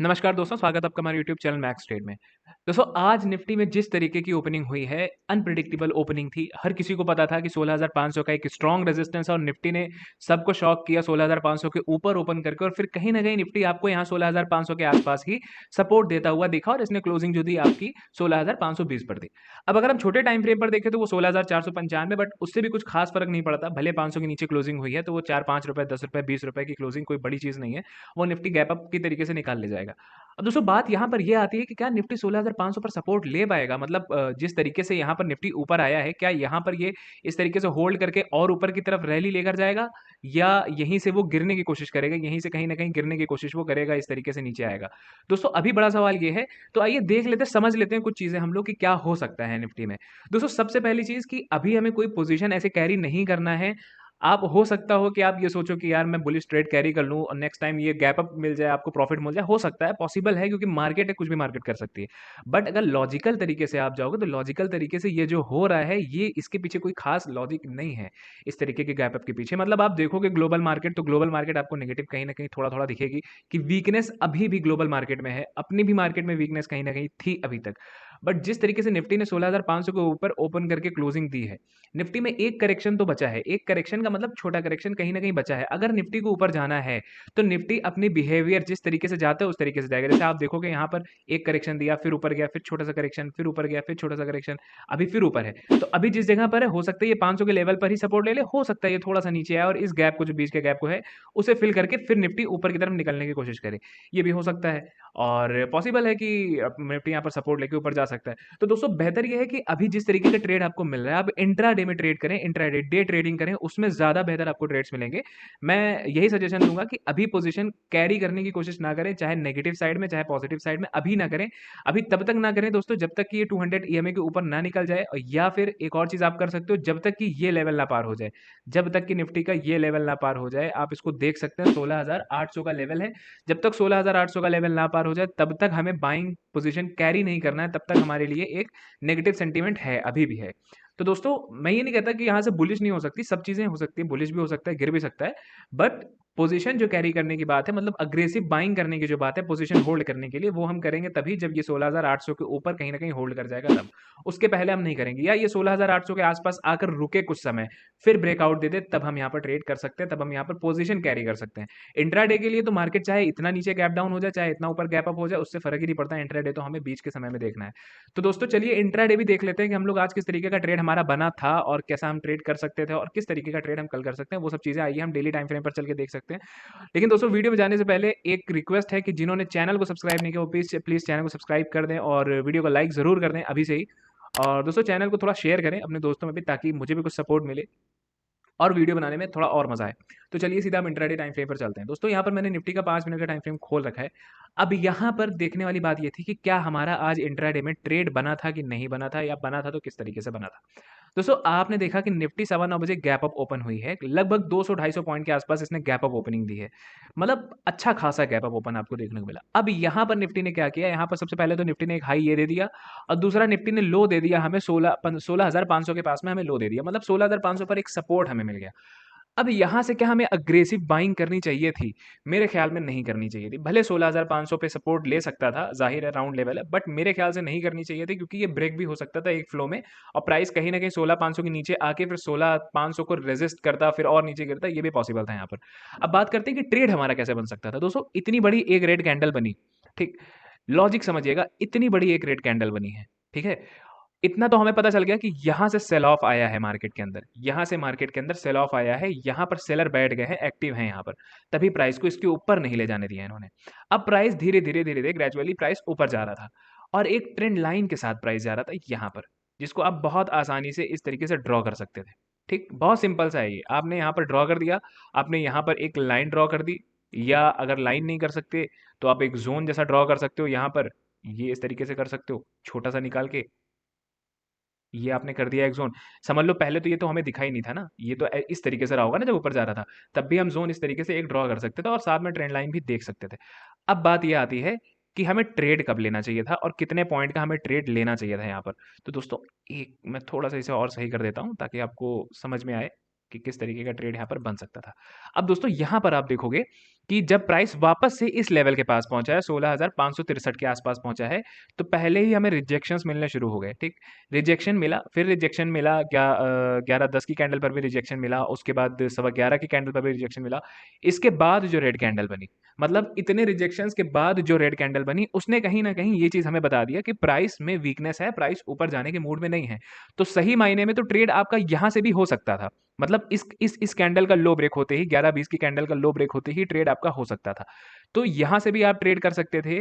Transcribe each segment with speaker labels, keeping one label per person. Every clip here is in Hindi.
Speaker 1: नमस्कार दोस्तों, स्वागत है आपका हमारे यूट्यूब चैनल मैक्स ट्रेड में। दोस्तों आज निफ्टी में जिस तरीके की ओपनिंग हुई है, अनप्रिडिक्टेबल ओपनिंग थी। हर किसी को पता था कि 16,500 का एक स्ट्रॉन्ग रेजिस्टेंस है और निफ्टी ने सबको शॉक किया 16,500 के ऊपर ओपन करके, और फिर कहीं ना कहीं निफ्टी आपको यहाँ 16,500 के आसपास ही सपोर्ट देता हुआ दिखा और इसने क्लोजिंग जो दी आपकी 16,520 पर दी। अब अगर हम छोटे टाइम फ्रेम पर देखें तो वो 16,495, बट उससे भी कुछ खास फर्क नहीं पड़ता। भले 500 के नीचे क्लोजिंग हुई है तो वो 4-5 रुपए, 10 रुपए, 20 रुपए की क्लोजिंग कोई बड़ी चीज नहीं है। वो निफ्टी गैप अप की तरीके से निकाल ले जाएगा। अब दोस्तों बात यहाँ पर ये आती है कि क्या निफ्टी 16,500 पर सपोर्ट ले पाएगा? मतलब जिस तरीके से यहाँ पर निफ्टी ऊपर आया है, क्या यहाँ पर ये इस तरीके से होल्ड करके और ऊपर की तरफ रैली लेकर जाएगा, या यहीं से वो गिरने की कोशिश करेगा? यहीं से कहीं ना कहीं गिरने की कोशिश वो करेगा, इस तरीके से नीचे आएगा। दोस्तों अभी बड़ा सवाल ये है, तो आइए देख लेते हैं, समझ लेते हैं कुछ चीजें हम लोग कि क्या हो सकता है निफ्टी में। दोस्तों सबसे पहली चीज कि अभी हमें कोई पोजीशन ऐसे कैरी नहीं करना है। आप हो सकता हो कि आप ये सोचो कि यार मैं बुलिश ट्रेड कैरी कर लूं और नेक्स्ट टाइम ये गैप अप मिल जाए, आपको प्रॉफिट मिल जाए। हो सकता है, पॉसिबल है, क्योंकि मार्केट है, कुछ भी मार्केट कर सकती है। बट अगर लॉजिकल तरीके से आप जाओगे तो लॉजिकल तरीके से ये जो हो रहा है, ये इसके पीछे कोई खास लॉजिक नहीं है। इस तरीके के गैप अप के पीछे मतलब आप देखोगे ग्लोबल मार्केट, तो ग्लोबल मार्केट आपको नेगेटिव कहीं ना कहीं थोड़ा थोड़ा दिखेगी कि वीकनेस अभी भी ग्लोबल मार्केट में है। अपनी भी मार्केट में वीकनेस कहीं ना कहीं थी अभी तक। बट जिस तरीके से निफ्टी ने 16,500 के ऊपर ओपन करके क्लोजिंग दी है, निफ्टी में एक करेक्शन तो बचा है। एक करेक्शन का मतलब छोटा करेक्शन कहीं ना कहीं बचा है। अगर निफ्टी को ऊपर जाना है तो निफ्टी अपनी बिहेवियर जिस तरीके से जाता है उस तरीके से जाएगा। जैसे आप देखोगे यहाँ पर एक करेक्शन दिया, फिर ऊपर गया, फिर छोटा सा करेक्शन, फिर ऊपर गया, फिर छोटा सा करेक्शन, अभी फिर ऊपर है। तो अभी जिस जगह पर है, हो सकता है ये 500 के लेवल पर ही सपोर्ट ले ले, हो सकता है ये थोड़ा सा नीचे आए और इस गैप को, जो बीच के गैप को है, उसे फिल करके फिर निफ्टी ऊपर की तरफ निकलने की कोशिश करे। ये भी हो सकता है और पॉसिबल है कि निफ्टी यहाँ पर सपोर्ट लेके ऊपर जा सकता है। तो दोस्तों बेहतर ये है कि अभी जिस तरीके का ट्रेड आपको मिल रहा है, आप इंट्रा डे में ट्रेड करें, इंट्रा डे डे ट्रेडिंग करें, उसमें ज्यादा बेहतर आपको ट्रेड्स मिलेंगे। मैं यही सजेशन दूंगा कि अभी पोजीशन कैरी करने की कोशिश ना करें, चाहे नेगेटिव साइड में चाहे पॉजिटिव साइड में, अभी ना करें। अभी तब तक ना करें दोस्तों जब तक कि ये 200 ईएमए के ऊपर ना निकल जाए, या फिर एक और चीज आप कर सकते हो, जब तक कि ये लेवल ना पार हो जाए। जब तक कि निफ्टी का ये लेवल ना पार हो जाए, आप इसको देख सकते हैं, 16,800 का लेवल है। जब तक 16,800 का लेवल ना पार हो जाए तब तक हमें बाइंग पोजीशन कैरी नहीं करना है। तब तक हमारे लिए एक नेगेटिव सेंटीमेंट है, अभी भी है। तो दोस्तों मैं ये नहीं कहता कि यहाँ से बुलिश नहीं हो सकती, सब चीजें हो सकती है, बुलिश भी हो सकता है, गिर भी सकता है। बट पोजीशन जो कैरी करने की बात है, मतलब अग्रेसिव बाइंग करने की जो बात है, पोजीशन होल्ड करने के लिए, वो हम करेंगे तभी जब ये 16,800 के ऊपर कहीं ना कहीं होल्ड कर जाएगा तब। उसके पहले हम नहीं करेंगे, या ये 16,800 के आसपास आकर रुके कुछ समय, फिर ब्रेकआउट दे दे, तब हम यहाँ पर ट्रेड कर सकते हैं, तब हम यहाँ पर पोजीशन कैरी कर सकते हैं। इंट्राडे के लिए तो मार्केट चाहे इतना नीचे गैप डाउन हो जाए, चाहे इतना ऊपर गैप अप हो जाए, उससे फर्क ही नहीं पड़ता। इंट्राडे तो हमें बीच के समय में देखना है। तो दोस्तों चलिए इंट्राडे भी देख लेते हैं कि हम लोग आज किस तरीके का ट्रेड हमारा बना था और कैसा हम ट्रेड कर सकते थे और किस तरीके का ट्रेड हम कल कर सकते हैं। वो सब चीजें आइए हम डेली टाइम फ्रेम पर चल के देख सकते हैं। लेकिन दोस्तों वीडियो में जाने से पहले एक रिक्वेस्ट है कि जिन्होंने चैनल को सब्सक्राइब नहीं किया वो प्लीज प्लीज चैनल को सब्सक्राइब कर दें और वीडियो को लाइक जरूर कर दें अभी से ही। और दोस्तों चैनल को थोड़ा शेयर करें अपने दोस्तों में भी, ताकि मुझे भी कुछ सपोर्ट मिले और वीडियो बनाने में थोड़ा और मजा आए। तो चलिए सीधा हम इंट्राडे टाइम फ्रेम पर चलते हैं। दोस्तों यहाँ पर मैंने निफ्टी का 5 मिनट का टाइम फ्रेम खोल रखा है। अब यहाँ पर देखने वाली बात ये थी कि क्या हमारा आज इंट्राडे में ट्रेड बना था कि नहीं बना था, या बना था तो किस तरीके से बना था। दोस्तों आपने देखा कि निफ्टी 9:15 बजे गैप अप ओपन हुई है, लगभग 200-250 पॉइंट के आसपास इसने गैप अप ओपनिंग दी है। मतलब अच्छा खासा गैप अप ओपन आपको देखने को मिला। अब यहाँ पर निफ्टी ने क्या किया, यहाँ पर सबसे पहले तो निफ्टी ने एक हाई ये दे दिया, और दूसरा निफ्टी ने लो दे दिया हमें 16,500 के पास में हमें लो दे दिया, मतलब 16,500 पर एक सपोर्ट हमें मिल गया। अब यहाँ से क्या हमें अग्रेसिव बाइंग करनी चाहिए थी? मेरे ख्याल में नहीं करनी चाहिए थी। भले 16,500 पे सपोर्ट ले सकता था, ज़ाहिर है राउंड लेवल है, बट मेरे ख्याल से नहीं करनी चाहिए थी, क्योंकि ये ब्रेक भी हो सकता था एक फ्लो में और प्राइस कहीं न कहीं 16,500 के नीचे आके फिर 16,500 को रेज़िस्ट करता, फिर और नीचे गिरता, ये भी पॉसिबल था यहाँ पर। अब बात करते हैं कि ट्रेड हमारा कैसे बन सकता था। दोस्तों इतनी बड़ी एक रेड कैंडल बनी, ठीक? लॉजिक समझिएगा, इतनी बड़ी एक रेड कैंडल बनी है, ठीक है? इतना तो हमें पता चल गया कि यहां से सेल ऑफ आया है मार्केट के अंदर, यहां से मार्केट के अंदर सेल ऑफ आया है, यहां पर सेलर बैठ गए हैं, एक्टिव हैं यहां पर, तभी प्राइस को इसके ऊपर नहीं ले जाने दिया इन्होंने। अब प्राइस धीरे धीरे धीरे धीरे ग्रेजुअली प्राइस ऊपर जा रहा था और एक ट्रेंड लाइन के साथ प्राइस जा रहा था यहां पर, जिसको आप बहुत आसानी से इस तरीके से ड्रॉ कर सकते थे। ठीक, बहुत सिंपल सा है ये। आपने यहाँ पर ड्रॉ कर दिया, आपने यहाँ पर एक लाइन ड्रॉ कर दी, या अगर लाइन नहीं कर सकते तो आप एक जोन जैसा ड्रॉ कर सकते हो यहाँ पर, ये इस तरीके से कर सकते हो छोटा सा निकाल के। ये आपने कर दिया एक जोन। समझ लो पहले तो ये तो हमें दिखाई नहीं था ना, ये तो इस तरीके से रहा होगा ना जब ऊपर जा रहा था, तब भी हम जोन इस तरीके से एक ड्रॉ कर सकते थे और साथ में ट्रेंड लाइन भी देख सकते थे। अब बात ये आती है कि हमें ट्रेड कब लेना चाहिए था और कितने पॉइंट का हमें ट्रेड लेना चाहिए था यहाँ पर। तो दोस्तों एक मैं थोड़ा सा इसे और सही कर देता हूँ ताकि आपको समझ में आए। कि किस तरीके का ट्रेड यहाँ पर बन सकता था। अब दोस्तों यहाँ पर आप देखोगे कि जब प्राइस वापस से इस लेवल के पास पहुंचा है, 16,563 के आसपास पहुंचा है, तो पहले ही हमें रिजेक्शंस मिलने शुरू हो गए। ठीक, रिजेक्शन मिला, फिर रिजेक्शन मिला, 11:10 की कैंडल पर भी रिजेक्शन मिला, उसके बाद 11:15 की कैंडल पर भी रिजेक्शन मिला। इसके बाद जो रेड कैंडल बनी, मतलब इतने रिजेक्शंस के बाद जो रेड कैंडल बनी, उसने कहीं ना कहीं ये चीज हमें बता दिया कि प्राइस में वीकनेस है, प्राइस ऊपर जाने के मूड में नहीं है। तो सही मायने में तो ट्रेड आपका यहां से भी हो सकता था, मतलब इस कैंडल का लो ब्रेक होते ही, 11:20 की कैंडल का लो ब्रेक होते ही ट्रेड आपका हो सकता था। तो यहां से भी आप ट्रेड कर सकते थे।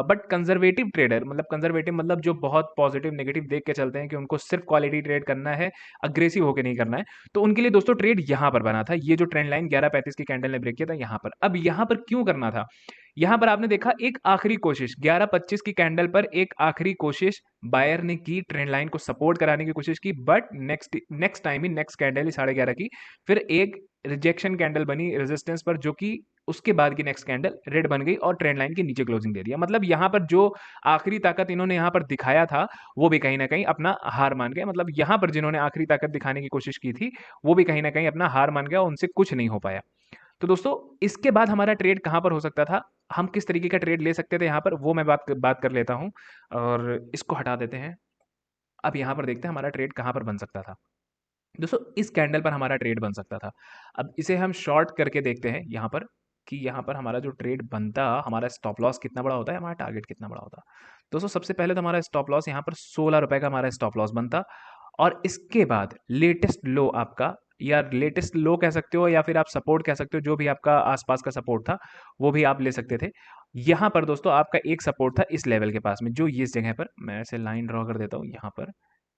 Speaker 1: बट कंजर्वेटिव ट्रेडर, मतलब कंजर्वेटिव मतलब जो बहुत पॉजिटिव नेगेटिव देख के चलते हैं कि उनको सिर्फ क्वालिटी ट्रेड करना है, अग्रेसिव होकर नहीं करना है, तो उनके लिए दोस्तों ट्रेड यहां पर बना था। ये जो ट्रेंड लाइन 11:35 की कैंडल ने ब्रेक किया था यहां पर, अब यहां पर क्यों करना था? यहां पर आपने देखा एक आखिरी कोशिश 11:25 की कैंडल पर, एक आखिरी कोशिश बायर ने की, ट्रेंड लाइन को सपोर्ट कराने की कोशिश की, बट नेक्स्ट नेक्स्ट टाइम ही नेक्स्ट कैंडल ही 11:30 की फिर एक रिजेक्शन कैंडल बनी रेजिस्टेंस पर, जो कि उसके बाद की नेक्स्ट कैंडल रेड बन गई और ट्रेंड लाइन के नीचे क्लोजिंग दे दिया। मतलब यहां पर जो आखिरी ताकत इन्होंने यहां पर दिखाया था, वो भी कहीं ना कहीं अपना हार मान गए। मतलब यहां पर जिन्होंने आखिरी ताकत दिखाने की कोशिश की थी, वो भी कहीं ना कहीं अपना हार मान गया, उनसे कुछ नहीं हो पाया। तो दोस्तों इसके बाद हमारा ट्रेड कहां पर हो सकता था, हम किस तरीके का ट्रेड ले सकते थे यहाँ पर, वो मैं बात कर लेता हूँ, और इसको हटा देते हैं। अब यहाँ पर देखते हैं हमारा ट्रेड कहाँ पर बन सकता था। दोस्तों इस कैंडल पर हमारा ट्रेड बन सकता था। अब इसे हम शॉर्ट करके देखते हैं यहाँ पर, कि यहाँ पर हमारा जो ट्रेड बनता, हमारा स्टॉप लॉस कितना बड़ा होता है, हमारा टारगेट कितना बड़ा होता। दोस्तों सबसे पहले तो हमारा स्टॉप लॉस यहाँ पर 16 रुपए का हमारा स्टॉप लॉस बनता, और इसके बाद लेटेस्ट लो आपका, या लेटेस्ट लो कह सकते हो, या फिर आप सपोर्ट कह सकते हो, जो भी आपका आसपास का सपोर्ट था वो भी आप ले सकते थे। यहाँ पर दोस्तों आपका एक सपोर्ट था इस लेवल के पास में, जो ये इस जगह पर, मैं ऐसे लाइन ड्रॉ कर देता हूँ यहाँ पर,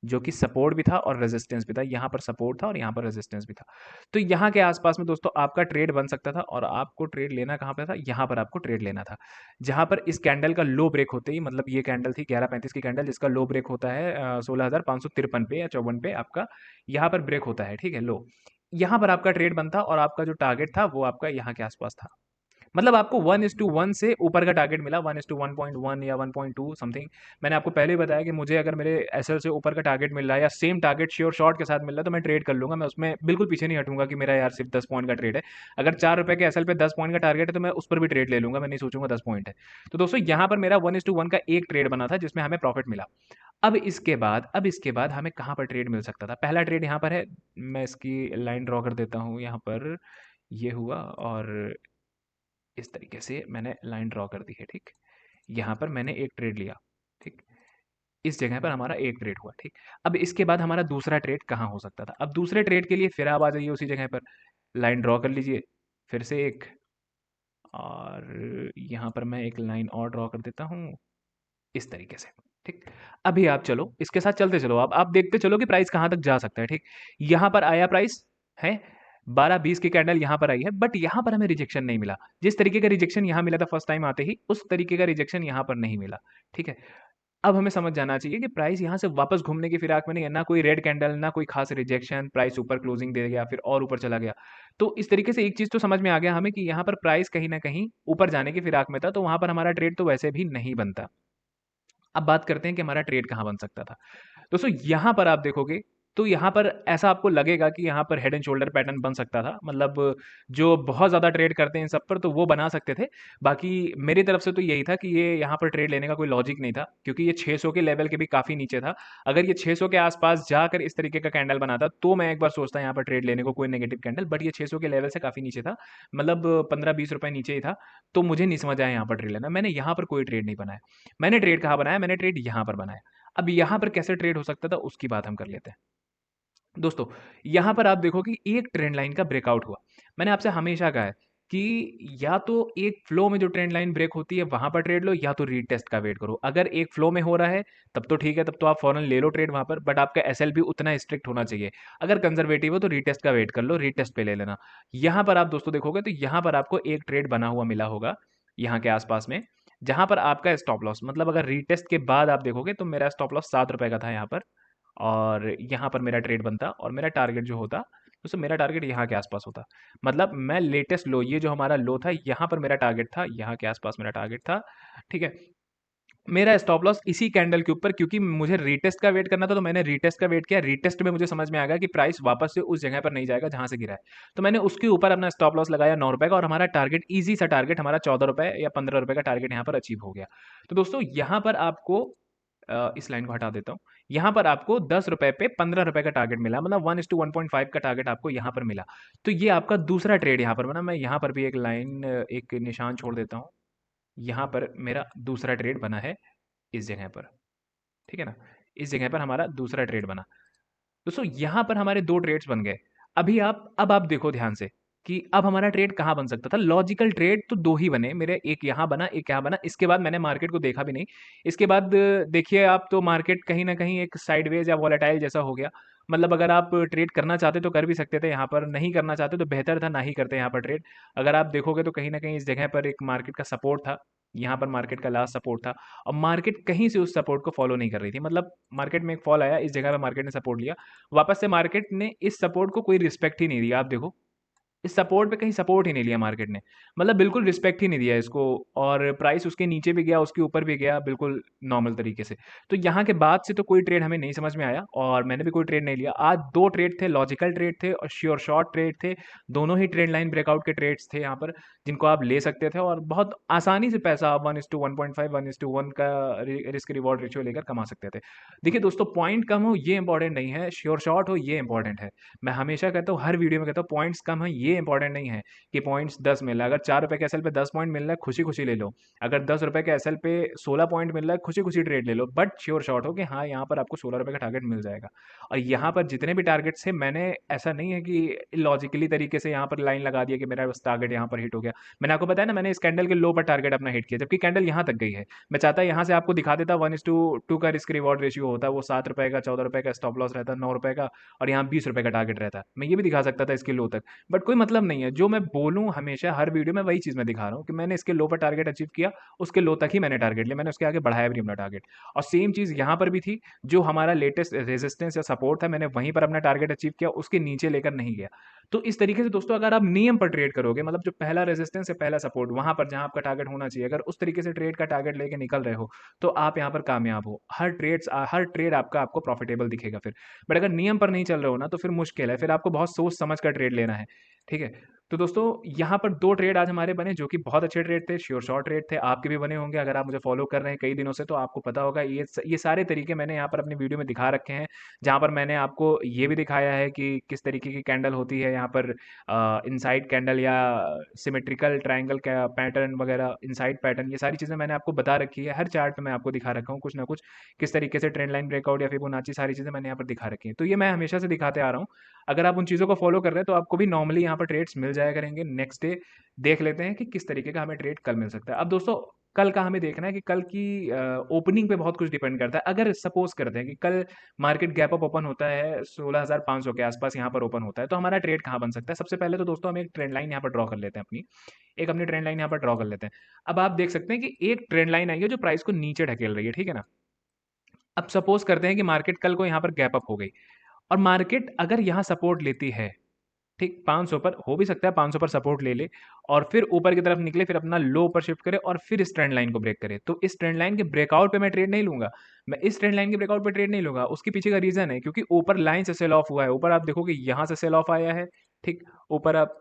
Speaker 1: जो कि सपोर्ट भी था और रेजिस्टेंस भी था। यहाँ पर सपोर्ट था और यहाँ पर रेजिस्टेंस भी था। तो यहाँ के आसपास में दोस्तों आपका ट्रेड बन सकता था, और आपको ट्रेड लेना कहाँ पे था, यहाँ पर आपको ट्रेड लेना था, जहाँ पर इस कैंडल का लो ब्रेक होते ही, मतलब ये कैंडल थी 11:35 की कैंडल, जिसका लो ब्रेक होता है 16,553 पे या 54 पे, आपका यहाँ पर ब्रेक होता है, ठीक है, लो। यहाँ पर आपका ट्रेड बनता, और आपका जो टारगेट था वो आपका यहाँ के आसपास था। मतलब आपको 1:1 से ऊपर का टारगेट मिला, 1:1.1 या 1.2 समथिंग। मैंने आपको पहले ही बताया कि मुझे अगर मेरे एसएल से ऊपर का टारगेट मिल रहा है, या सेम टारगेट श्योर शॉर्ट के साथ मिल रहा है, तो मैं ट्रेड कर लूंगा। मैं उसमें बिल्कुल पीछे नहीं हटूंगा कि मेरा यार सिर्फ 10 पॉइंट का ट्रेड है। अगर 4 रुपए के एसएल पे 10 पॉइंट का टारगेट है, तो मैं उस पर भी ट्रेड ले लूंगा, मैं नहीं सोचूंगा 10 पॉइंट है। तो दोस्तों यहाँ पर मेरा 1:1 का एक ट्रेड बना था, जिसमें हमें प्रॉफिट मिला। अब इसके बाद हमें कहाँ पर ट्रेड मिल सकता था? पहला ट्रेड यहाँ पर है, मैं इसकी लाइन ड्रॉ कर देता हूँ यहाँ पर, ये हुआ, और इस तरीके से मैंने लाइन ड्रॉ कर दी है, ठीक। यहाँ पर मैंने एक ट्रेड लिया, ठीक, इस जगह पर हमारा एक ट्रेड हुआ, ठीक। अब इसके बाद हमारा दूसरा ट्रेड कहाँ हो सकता था? अब दूसरे ट्रेड के लिए फिर आप आ जाइए उसी जगह पर, लाइन ड्रॉ कर लीजिए फिर से एक, और यहाँ पर मैं एक लाइन और ड्रॉ कर देता हूँ इस तरीके से, ठीक। अभी आप चलो इसके साथ चलते चलो, आप देखते चलो कि प्राइस कहाँ तक जा सकता है, ठीक। यहाँ पर आया प्राइस है, 12:20 की कैंडल यहाँ पर आई है, बट यहाँ पर हमें रिजेक्शन नहीं मिला। जिस तरीके का रिजेक्शन यहाँ मिला था फर्स्ट टाइम आते ही, उस तरीके का रिजेक्शन यहाँ पर नहीं मिला, ठीक है। अब हमें समझ जाना चाहिए कि प्राइस यहाँ से वापस घूमने की फिराक में नहीं है, ना कोई रेड कैंडल, ना कोई खास रिजेक्शन, प्राइस ऊपर क्लोजिंग दे गया फिर और ऊपर चला गया। तो इस तरीके से एक चीज तो समझ में आ गया हमें कि यहाँ पर प्राइस कहीं ना कहीं ऊपर जाने की फिराक में था, तो वहां पर हमारा ट्रेड तो वैसे भी नहीं बनता। अब बात करते हैं कि हमारा ट्रेड कहाँ बन सकता था। दोस्तों यहाँ पर आप देखोगे तो यहाँ पर ऐसा आपको लगेगा कि यहाँ पर हेड एंड शोल्डर पैटर्न बन सकता था, मतलब जो बहुत ज़्यादा ट्रेड करते हैं इन सब पर, तो वो बना सकते थे। बाकी मेरी तरफ से तो यही था कि ये यहाँ पर ट्रेड लेने का कोई लॉजिक नहीं था, क्योंकि ये 600 के लेवल के भी काफ़ी नीचे था। अगर ये 600 के आसपास जाकर इस तरीके का कैंडल बनाता, तो मैं एक बार सोचता यहाँ पर ट्रेड लेने को, कोई नेगेटिव कैंडल, बट ये 600 के लेवल से काफ़ी नीचे था, मतलब 15-20 रुपए नीचे ही था। तो मुझे नहीं समझ आया यहाँ पर ट्रेड लेना, मैंने यहाँ पर कोई ट्रेड नहीं बनाया। मैंने ट्रेड कहाँ बनाया? मैंने ट्रेड यहाँ पर बनाया। अब यहाँ पर कैसे ट्रेड हो सकता था उसकी बात हम कर लेते हैं। दोस्तों यहाँ पर आप देखो कि एक ट्रेंड लाइन का ब्रेकआउट हुआ। मैंने आपसे हमेशा कहा है कि या तो एक फ्लो में जो ट्रेंड लाइन ब्रेक होती है वहां पर ट्रेड लो, या तो रीटेस्ट का वेट करो। अगर एक फ्लो में हो रहा है तब तो ठीक है, तब तो आप फौरन ले लो ट्रेड वहां पर, बट आपका एसएल भी उतना स्ट्रिक्ट होना चाहिए। अगर कंजर्वेटिव हो तो रीटेस्ट का वेट कर लो, रीटेस्ट पे ले लेना। यहाँ पर आप दोस्तों देखोगे तो यहाँ पर आपको एक ट्रेड बना हुआ मिला होगा यहाँ के आसपास में, जहां पर आपका स्टॉप लॉस, मतलब अगर रीटेस्ट के बाद आप देखोगे तो मेरा स्टॉप लॉस 7 रुपए का था यहाँ पर, और यहाँ पर मेरा ट्रेड बनता, और मेरा टारगेट जो होता, तो मेरा टारगेट यहाँ के आसपास होता। मतलब मैं लेटेस्ट लो, ये जो हमारा लो था यहाँ पर मेरा टारगेट था, यहाँ के आसपास मेरा टारगेट था, ठीक है। मेरा स्टॉप लॉस इसी कैंडल के ऊपर, क्योंकि मुझे रीटेस्ट का वेट करना था, तो मैंने रीटेस्ट का वेट किया। रीटेस्ट में मुझे समझ में आ गया कि प्राइस वापस से उस जगह पर नहीं जाएगा जहां से गिरा है, तो मैंने उसके ऊपर अपना स्टॉप लॉस लगाया 9 रुपए का, और हमारा टारगेट, ईजी सा टारगेट, हमारा 14 रुपए या 15 रुपए का टारगेट यहाँ पर अचीव हो गया। तो दोस्तों यहाँ पर आपको इस लाइन को हटा देता हूँ। यहाँ पर आपको 10 रुपए पे 15 रुपए का टारगेट मिला, मतलब 1:1.5 का टारगेट आपको यहाँ पर मिला। तो ये आपका दूसरा ट्रेड यहाँ पर बना। मैं यहाँ पर भी एक लाइन, एक निशान छोड़ देता हूँ। यहाँ पर मेरा दूसरा ट्रेड बना है इस जगह पर, ठीक है ना? इस जगह पर हमारा दूसरा ट्रेड बना। दोस्तों यहाँ पर हमारे 2 ट्रेड्स बन गए। अब आप देखो ध्यान से कि अब हमारा ट्रेड कहाँ बन सकता था। लॉजिकल ट्रेड तो 2 ही बने मेरे, एक यहाँ बना, एक यहाँ बना। इसके बाद मैंने मार्केट को देखा भी नहीं। इसके बाद देखिए आप, तो मार्केट कहीं न कहीं एक साइडवेज या वोलेटाइल जैसा हो गया। मतलब अगर आप ट्रेड करना चाहते तो कर भी सकते थे यहाँ पर, नहीं करना चाहते तो बेहतर था ना ही करते यहाँ पर ट्रेड। अगर आप देखोगे तो कहीं न कहीं इस जगह पर एक मार्केट का सपोर्ट था। यहाँ पर मार्केट का लास्ट सपोर्ट था, और मार्केट कहीं से उस सपोर्ट को फॉलो नहीं कर रही थी। मतलब मार्केट में एक फॉल आया, इस जगह पे मार्केट ने सपोर्ट लिया, वापस से मार्केट ने इस सपोर्ट को कोई रिस्पेक्ट ही नहीं दिया। आप देखो, इस सपोर्ट पे कहीं सपोर्ट ही नहीं लिया मार्केट ने, मतलब बिल्कुल रिस्पेक्ट ही नहीं दिया इसको, और प्राइस उसके नीचे भी गया, उसके ऊपर भी गया, बिल्कुल नॉर्मल तरीके से। तो यहाँ के बाद से तो कोई ट्रेड हमें नहीं समझ में आया, और मैंने भी कोई ट्रेड नहीं लिया। आज 2 ट्रेड थे, लॉजिकल ट्रेड थे और श्योर शॉर्ट ट्रेड थे। दोनों ही ट्रेंड लाइन ब्रेकआउट के ट्रेड्स थे यहाँ पर, जिनको आप ले सकते थे, और बहुत आसानी से पैसा आप 1:1.5, 1:1 का रिस्क रिवॉर्ड रेशियो लेकर कमा सकते थे। देखिए दोस्तों, पॉइंट कम हो ये इंपॉर्टेंट नहीं है, श्योर शॉर्ट हो ये इंपॉर्टेंट है। मैं हमेशा कहता हूँ, हर वीडियो में कहता हूँ, पॉइंट्स कम है ये इंपॉर्टेंट नहीं है कि पॉइंट्स 10 मिल रहा है। अगर 4 रुपए के एसएल पे 10 पॉइंट मिल रहा है, खुशी खुशी ले लो। अगर 10 रुपए के एसएल पे 16 पॉइंट मिल रहा है, खुशी खुशी ट्रेड ले लो, बट श्योर शॉर्ट हो कि हाँ यहाँ पर आपको 16 रुपए का टारगेट मिल जाएगा। और यहाँ पर जितने भी टारगेट्स थे, मैंने ऐसा नहीं है कि लॉजिकली तरीके से यहाँ पर लाइन लगा दिया कि मेरा बस टारगेट यहाँ पर हिट हो गया। मैंने आपको बताया ना, मैंने इस कैंडल के लो पर टारगेट अपना हिट किया, जबकि कैंडल यहाँ तक गई है। मैं चाहता यहाँ से आपको दिखा देता 1:2 का रिस्क रिवॉर्ड रेशियो होता है, वो 7 रुपए का, 14 रुपए का स्टॉप लॉस रहता है, 9 रुपए का, और यहाँ 20 रुपए का टारगेट रहता है। मैं ये भी दिखा सकता था इसके लो तक, बट कोई मतलब नहीं है। जो मैं बोलूँ हमेशा हर वीडियो में वही चीज़ मैं दिखा रहा हूँ कि मैंने इसके लो पर टारगेट अचीव किया, उसके लो तक ही मैंने टारगेट लिया, मैंने उसके आगे बढ़ाया भी नहीं अपना टारगेट। और सेम चीज़ यहाँ पर भी थी, जो हमारा लेटेस्ट रेजिस्टेंस या सपोर्ट था, मैंने वहीं पर अपना टारगेट अचीव किया, उसके नीचे लेकर नहीं गया। तो इस तरीके से दोस्तों, अगर आप नियम पर ट्रेड करोगे, मतलब जो पहला रेजिस्टेंस है, पहला सपोर्ट, वहां पर जहां आपका टारगेट होना चाहिए, अगर उस तरीके से ट्रेड का टारगेट लेके निकल रहे हो, तो आप यहाँ पर कामयाब हो। हर ट्रेड आपका आपको प्रॉफिटेबल दिखेगा फिर। बट अगर नियम पर नहीं चल रहे हो ना, तो फिर मुश्किल है, फिर आपको बहुत सोच समझ कर ट्रेड लेना है। ठीक है। तो दोस्तों, यहाँ पर 2 ट्रेड आज हमारे बने, जो कि बहुत अच्छे ट्रेड थे, श्योर शॉर्ट ट्रेड थे। आपके भी बने होंगे, अगर आप मुझे फॉलो कर रहे हैं कई दिनों से, तो आपको पता होगा ये सारे तरीके मैंने यहाँ पर अपनी वीडियो में दिखा रखे हैं। जहाँ पर मैंने आपको ये भी दिखाया है कि किस तरीके की कैंडल होती है यहाँ पर, इनसाइड कैंडल या सिमेट्रिकल ट्रायंगल का पैटर्न वगैरह, इनसाइड पैटर्न, ये सारी चीज़ें मैंने आपको बता रखी है। हर चार्ट पे मैं आपको दिखा रखा हूँ कुछ ना कुछ, किस तरीके से ट्रेंड लाइन ब्रेकआउट या फिबोनाची, सारी चीज़ें मैंने यहाँ पर दिखा रखी हैं। तो ये मैं हमेशा से दिखाते आ रहा हूँ। अगर आप उन चीज़ों को फॉलो कर रहे हैं, तो आपको भी नॉर्मली यहाँ पर ट्रेड्स मिल जाया करेंगे। नेक्स्ट डे देख लेते हैं कि किस तरीके का हमें ट्रेड कल मिल सकता है। अब दोस्तों, कल का हमें देखना है कि कल की ओपनिंग पे बहुत कुछ डिपेंड करता है। अगर सपोज करते हैं कि कल मार्केट गैप अप ओपन होता है 16,500 के आसपास, यहाँ पर ओपन होता है, तो हमारा ट्रेड कहाँ बन सकता है? सबसे पहले तो दोस्तों, हम एक ट्रेंड लाइन यहाँ पर ड्रॉ कर लेते हैं अपनी ट्रेंड लाइन यहाँ पर ड्रॉ कर लेते हैं। अब आप देख सकते हैं कि एक ट्रेंड लाइन आई है जो प्राइस को नीचे ढकेल रही है, ठीक है ना? अब सपोज करते हैं कि मार्केट कल को यहाँ पर गैप अप हो गई, और मार्केट अगर यहाँ सपोर्ट लेती है, ठीक 500 पर, हो भी सकता है 500 पर सपोर्ट ले ले, और फिर ऊपर की तरफ निकले, फिर अपना लो पर शिफ्ट करे, और फिर इस ट्रेंड लाइन को ब्रेक करे, तो इस ट्रेंड लाइन के ब्रेकआउट पे मैं ट्रेड नहीं लूंगा। मैं इस ट्रेंड लाइन के ब्रेकआउट पे ट्रेड नहीं लूंगा। उसके पीछे का रीजन है, क्योंकि ऊपर लाइन से सेल ऑफ हुआ है। ऊपर आप देखोगे यहाँ से सेल ऑफ आया है, ठीक। ऊपर आप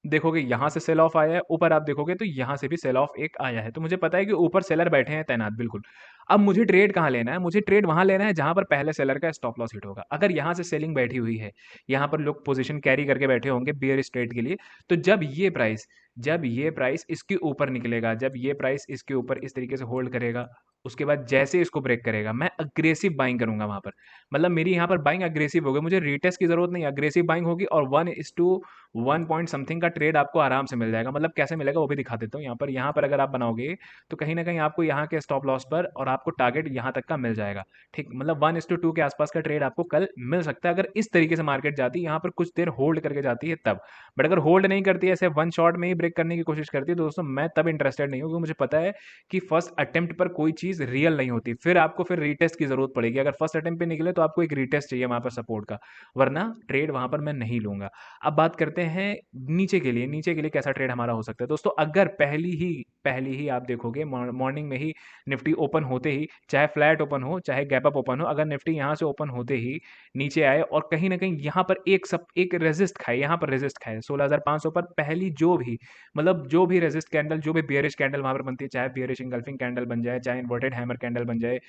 Speaker 1: देखोगे यहाँ से सेल ऑफ आया है, ऊपर आप देखोगे तो यहाँ से भी सेल ऑफ एक आया है। तो मुझे पता है कि ऊपर सेलर बैठे हैं तैनात, बिल्कुल। अब मुझे ट्रेड कहाँ लेना है? मुझे ट्रेड वहां लेना है जहां पर पहले सेलर का स्टॉप लॉस हिट होगा। अगर यहाँ से सेलिंग बैठी हुई है, यहाँ पर लोग पोजीशन कैरी करके बैठे होंगे बियर ट्रेड के लिए, तो जब ये प्राइस इसके ऊपर निकलेगा, जब ये प्राइस इसके ऊपर इस तरीके से होल्ड करेगा, उसके बाद जैसे इसको ब्रेक करेगा, मैं अग्रेसिव बाइंग करूंगा वहां पर। मतलब मेरी यहाँ पर बाइंग अग्रेसिव होगी, मुझे रीटेस्ट की जरूरत नहीं, अग्रेसिव बाइंग होगी, और 1:1 पॉइंट समथिंग का ट्रेड आपको आराम से मिल जाएगा। मतलब कैसे मिलेगा वो भी दिखा देता हूँ। यहाँ पर अगर आप बनाओगे, तो कहीं ना कहीं आपको यहाँ के स्टॉप लॉस पर और आपको टारगेट यहाँ तक का मिल जाएगा, ठीक। मतलब 1:2 के आसपास का ट्रेड आपको कल मिल सकता है, अगर इस तरीके से मार्केट जाती है, यहाँ पर कुछ देर होल्ड करके जाती है तब। बट अगर होल्ड नहीं करती है, ऐसे वन शॉट में ही ब्रेक करने की कोशिश करती है, तो दोस्तों मैं तब इंटरेस्टेड नहीं हूँ, क्योंकि मुझे पता है कि फर्स्ट अटेम्प्ट पर कोई चीज़ चीज़ रियल नहीं होती, फिर आपको फिर रीटेस्ट की ज़रूरत पड़ेगी। अगर फर्स्ट अटेम्प्ट पे निकले तो आपको एक रीटेस्ट चाहिए वहाँ पर सपोर्ट का, वरना ट्रेड वहाँ पर मैं नहीं लूँगा। अब बात करते हैं नीचे के लिए कैसा ट्रेड हमारा हो सकता है। दोस्तों अगर पहली ही आप देखोगे मॉर्निंग में ही निफ्टी ओपन होते ही, चाहे फ्लैट ओपन हो, चाहे गैप अप ओपन हो, अगर निफ्टी यहाँ से ओपन होते ही नीचे आए और कहीं न कहीं यहाँ पर एक रेजिस्ट खाए, यहाँ पर रेजिस्ट खाए 16,500 पर, पहली जो भी मतलब जो भी रेजिस्ट कैंडल, जो भी बियरिश कैंडल वहाँ पर बनती है, चाहे बियरिश इंगल्फिंग कैंडल बन जाए, चाहे इन्वर्टेड हैमर कैंडल बन जाए,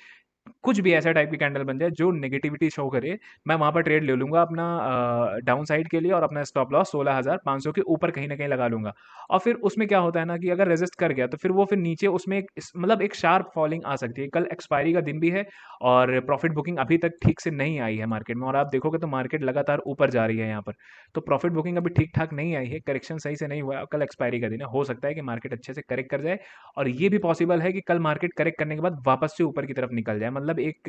Speaker 1: कुछ भी ऐसा टाइप की कैंडल बन जाए जो नेगेटिविटी शो करे, मैं वहाँ पर ट्रेड ले लूँगा अपना डाउन साइड के लिए, और अपना स्टॉप लॉस 16,500 के ऊपर कहीं न कहीं लगा लूँगा। और फिर उसमें क्या होता है ना कि अगर रेजिस्ट कर गया तो फिर वो फिर नीचे उसमें मतलब एक शार्प फॉलिंग आ सकती है। कल एक्सपायरी का दिन भी है और प्रॉफिट बुकिंग अभी तक ठीक से नहीं आई है मार्केट में, और आप देखोगे तो मार्केट लगातार ऊपर जा रही है यहाँ पर। तो प्रॉफिट बुकिंग अभी ठीक-ठाक नहीं आई है, करेक्शन सही से नहीं हुआ है, कल एक्सपायरी का दिन है। हो सकता है कि मार्केट अच्छे से करेक्ट कर जाए, और ये भी पॉसिबल है कि कल मार्केट करेक्ट करने के बाद वापस से ऊपर की तरफ निकल जाए। मतलब एक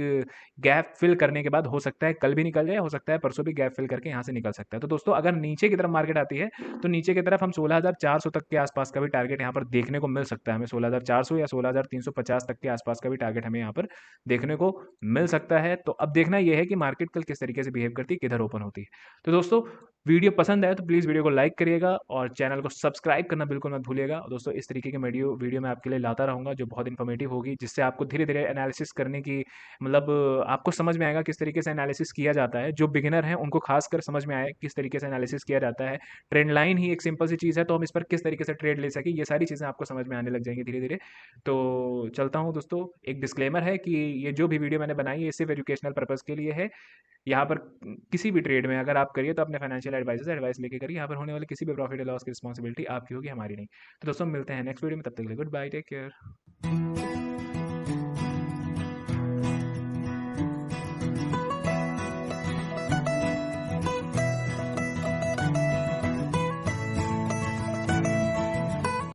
Speaker 1: गैप फिल करने के बाद हो सकता है कल भी निकल जाए, हो सकता है परसों भी गैप फिल करके यहाँ से निकल सकता है। तो दोस्तों अगर नीचे की तरफ मार्केट आती है तो नीचे की तरफ हम 16,400 तक के आसपास का भी टारगेट यहाँ पर देखने को मिल सकता है हमें। 16,400 या 16,350 तक के आसपास का भी टारगेट हमें यहाँ पर देखने को मिल सकता है। तो अब देखना यह है कि मार्केट कल किस तरीके से बिहेव करती है, किधर ओपन होती है। तो दोस्तों वीडियो पसंद आए तो प्लीज़ वीडियो को लाइक करिएगा और चैनल को सब्सक्राइब करना बिल्कुल मत भूलिएगा। और दोस्तों इस तरीके के वीडियो मैं आपके लिए लाता रहूँगा जो बहुत इन्फॉर्मेटिव होगी, जिससे आपको धीरे धीरे एनालिसिस करने की मतलब आपको समझ में आएगा किस तरीके से एनालिसिस किया जाता है। जो बिगिनर हैं उनको खासकर समझ में आए किस तरीके से एनालिसिस किया जाता है। ट्रेंड लाइन ही एक सिंपल सी चीज़ है, तो हम इस पर किस तरीके से ट्रेड ले सकें, ये सारी चीज़ें आपको समझ में आने लग जाएंगी धीरे धीरे। तो चलता हूँ दोस्तों, एक डिस्क्लेमर है कि ये जो भी वीडियो मैंने बनाई है ये सिर्फ एजुकेशनल पर्पज़ के लिए है। यहाँ पर किसी भी ट्रेड में अगर आप करिए तो अपने फाइनेंशियल एडवाइजर से एडवाइस लेके करिए। यहाँ पर होने वाले किसी भी प्रॉफिट या लॉस की रिस्पॉन्सिबिलिटी आपकी होगी, हमारी नहीं। तो दोस्तों मिलते हैं नेक्स्ट वीडियो में, तब तक के लिए गुड बाय, टेक केयर।